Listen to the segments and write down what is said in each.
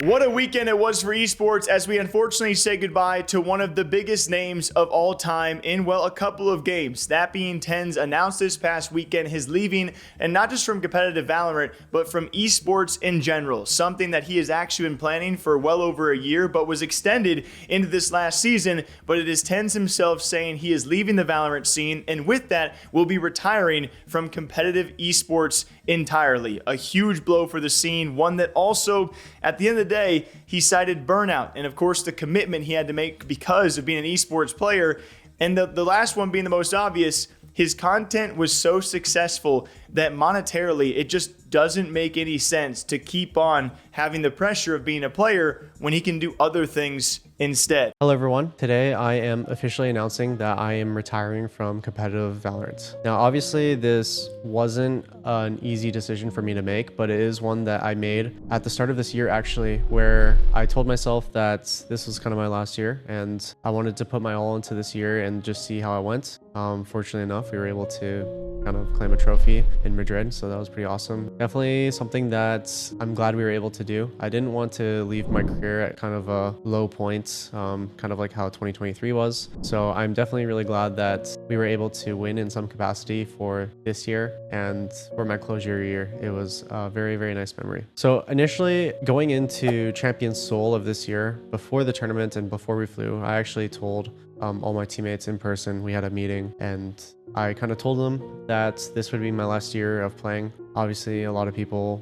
What a weekend it was for esports as we unfortunately say goodbye to one of the biggest names of all time in, well, a couple of games. That being TenZ announced this past weekend his leaving, and not just from competitive Valorant, but from esports in general. Something that he has actually been planning for well over a year, but was extended into this last season. But it is TenZ himself saying he is leaving the Valorant scene, and with that will be retiring from competitive esports entirely. A huge blow for the scene, one that also, at the end of the day, he cited burnout and of course the commitment he had to make because of being an esports player. And the last one being the most obvious, his content was so successful that monetarily it just doesn't make any sense to keep on having the pressure of being a player when he can do other things instead. Hello everyone, today I am officially announcing that I am retiring from competitive Valorant. Now obviously this wasn't an easy decision for me to make, but it is one that I made at the start of this year actually, where I told myself that this was kind of my last year and I wanted to put my all into this year and just see how it went. Fortunately enough, we were able to kind of claim a trophy in Madrid, so that was pretty awesome. Definitely something that I'm glad we were able to do. I didn't want to leave my career at kind of a low point, kind of like how 2023 was. So I'm definitely really glad that we were able to win in some capacity for this year, and for my closure year, it was a very, very nice memory. So initially going into Champions Seoul of this year, before the tournament and before we flew, I actually told all my teammates in person. We had a meeting and I kind of told them that this would be my last year of playing. Obviously, a lot of people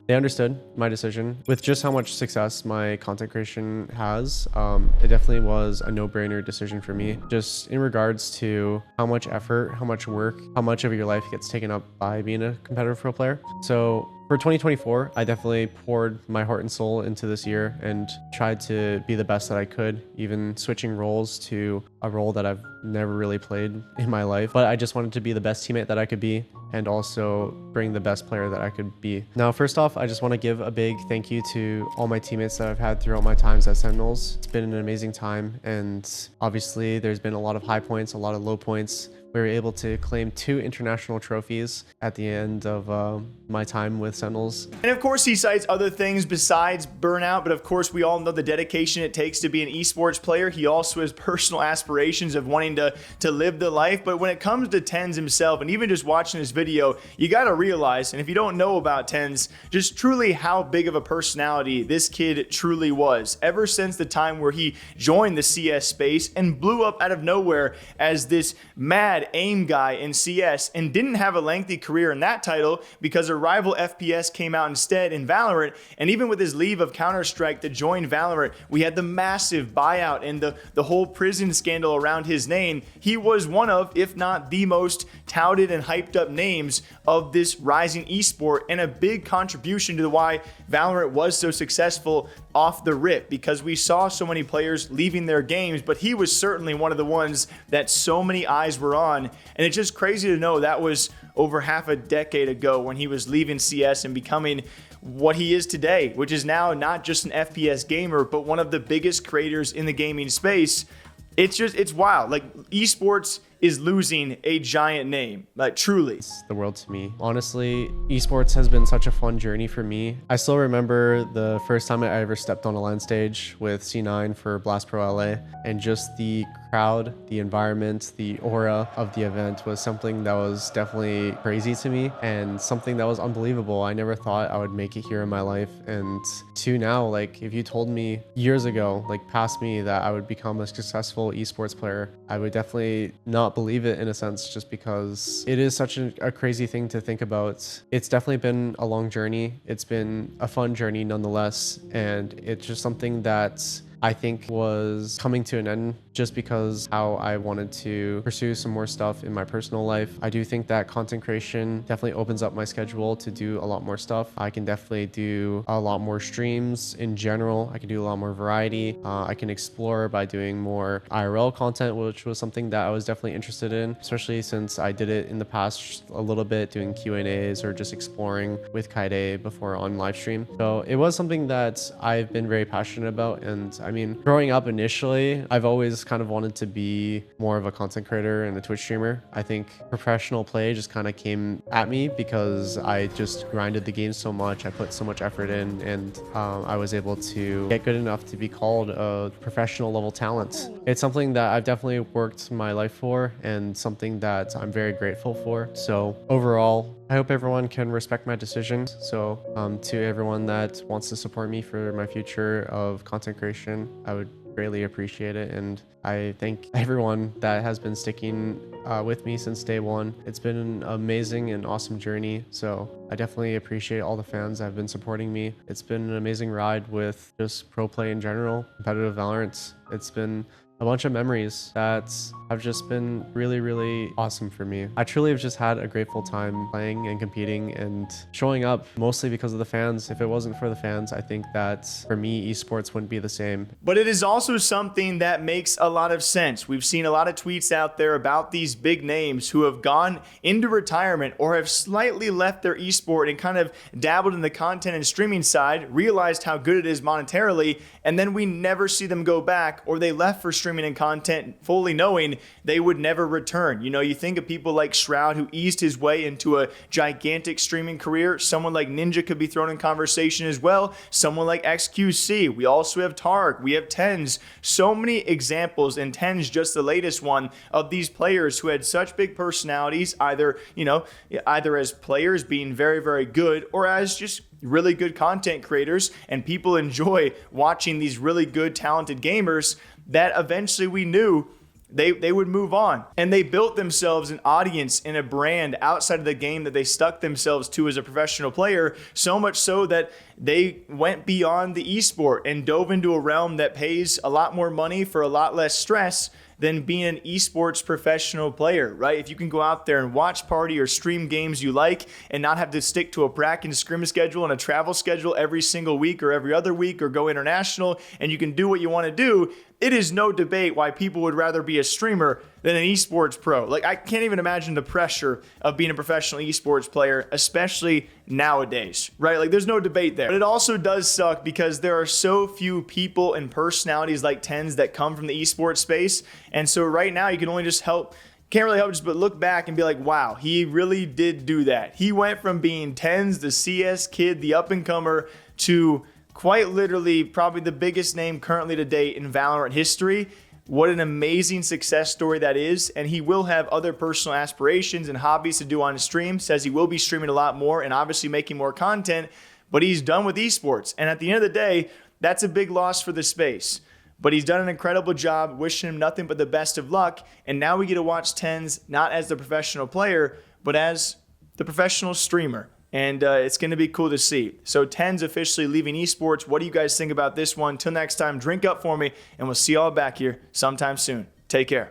they understood my decision. With just how much success my content creation has, it definitely was a no-brainer decision for me. Just in regards to how much effort, how much work, how much of your life gets taken up by being a competitive pro player. So for 2024, I definitely poured my heart and soul into this year and tried to be the best that I could, even switching roles to a role that I've never really played in my life. But I just wanted to be the best teammate that I could be and also bring the best player that I could be. Now, first off, I just want to give a big thank you to all my teammates that I've had throughout my times at Sentinels. It's been an amazing time, and obviously there's been a lot of high points, a lot of low points. We were able to claim 2 international trophies at the end of my time with Sentinels. And of course he cites other things besides burnout, but of course we all know the dedication it takes to be an esports player. He also has personal aspirations of wanting to live the life. But when it comes to TenZ himself, and even just watching his video, you got to realize, and if you don't know about TenZ, just truly how big of a personality this kid truly was. Ever since the time where he joined the CS space and blew up out of nowhere as this mad aim guy in CS, and didn't have a lengthy career in that title because a rival FPS came out instead in Valorant. And even with his leave of Counter-Strike to join Valorant, we had the massive buyout and the whole prison scandal around his name. He was one of, if not the most touted and hyped up names of this rising esport, and a big contribution to why Valorant was so successful off the rip, because we saw so many players leaving their games, but he was certainly one of the ones that so many eyes were on. And it's just crazy to know that was over half a decade ago when he was leaving CS and becoming what he is today, which is now not just an FPS gamer, but one of the biggest creators in the gaming space. It's wild. Like, esports is losing a giant name, like truly. It's the world to me. Honestly, esports has been such a fun journey for me. I still remember the first time I ever stepped on a LAN stage with C9 for Blast Pro LA, and just the crowd, the environment, the aura of the event was something that was definitely crazy to me and something that was unbelievable. I never thought I would make it here in my life, and to now, like, if you told me years ago, like past me, that I would become a successful esports player, I would definitely not believe it in a sense, just because it is such a crazy thing to think about. It's definitely been a long journey. It's been a fun journey nonetheless, and it's just something that I think was coming to an end just because how I wanted to pursue some more stuff in my personal life. I do think that content creation definitely opens up my schedule to do a lot more stuff. I can definitely do a lot more streams in general. I can do a lot more variety. I can explore by doing more IRL content, which was something that I was definitely interested in, especially since I did it in the past a little bit, doing Q&As or just exploring with Kaide before on live stream. So it was something that I've been very passionate about, and I'm mean, growing up initially, I've always kind of wanted to be more of a content creator and a Twitch streamer. I think professional play just kind of came at me because I just grinded the game so much. I put so much effort in, and I was able to get good enough to be called a professional level talent. It's something that I've definitely worked my life for and something that I'm very grateful for. So overall, I hope everyone can respect my decision. So to everyone that wants to support me for my future of content creation, I would greatly appreciate it. And I thank everyone that has been sticking with me since day one. It's been an amazing and awesome journey. So I definitely appreciate all the fans that have been supporting me. It's been an amazing ride with just pro play in general, competitive Valorant. It's been a bunch of memories that have just been really, really awesome for me. I truly have just had a grateful time playing and competing and showing up, mostly because of the fans. If it wasn't for the fans, I think that for me, esports wouldn't be the same. But it is also something that makes a lot of sense. We've seen a lot of tweets out there about these big names who have gone into retirement or have slightly left their esport and kind of dabbled in the content and streaming side, realized how good it is monetarily, and then we never see them go back, or they left for streaming and content fully knowing they would never return. You know, you think of people like Shroud, who eased his way into a gigantic streaming career. Someone like Ninja could be thrown in conversation as well. Someone like XQC. We also have Tark. We have TenZ. So many examples, and TenZ just the latest one, of these players who had such big personalities, either as players being very, very good, or as just really good content creators, and people enjoy watching these really good, talented gamers, that eventually we knew they would move on. And they built themselves an audience and a brand outside of the game that they stuck themselves to as a professional player, so much so that they went beyond the esport and dove into a realm that pays a lot more money for a lot less stress than being an esports professional player, right? If you can go out there and watch, party, or stream games you like and not have to stick to a practice scrim schedule and a travel schedule every single week or every other week, or go international, and you can do what you want to do, it is no debate why people would rather be a streamer than an esports pro. Like, I can't even imagine the pressure of being a professional esports player, especially nowadays, right? Like, there's no debate there. But it also does suck because there are so few people and personalities like TenZ that come from the esports space. And so right now you can only just can't really help just but look back and be like, wow, he really did do that. He went from being TenZ, the CS kid, the up-and-comer, to quite literally probably the biggest name currently to date in Valorant history. What an amazing success story that is. And he will have other personal aspirations and hobbies to do on stream. Says he will be streaming a lot more and obviously making more content, but he's done with esports. And at the end of the day, that's a big loss for the space. But he's done an incredible job. Wishing him nothing but the best of luck. And now we get to watch TenZ not as the professional player, but as the professional streamer. And it's going to be cool to see. So TenZ officially leaving esports. What do you guys think about this one? Till next time, drink up for me, and we'll see y'all back here sometime soon. Take care.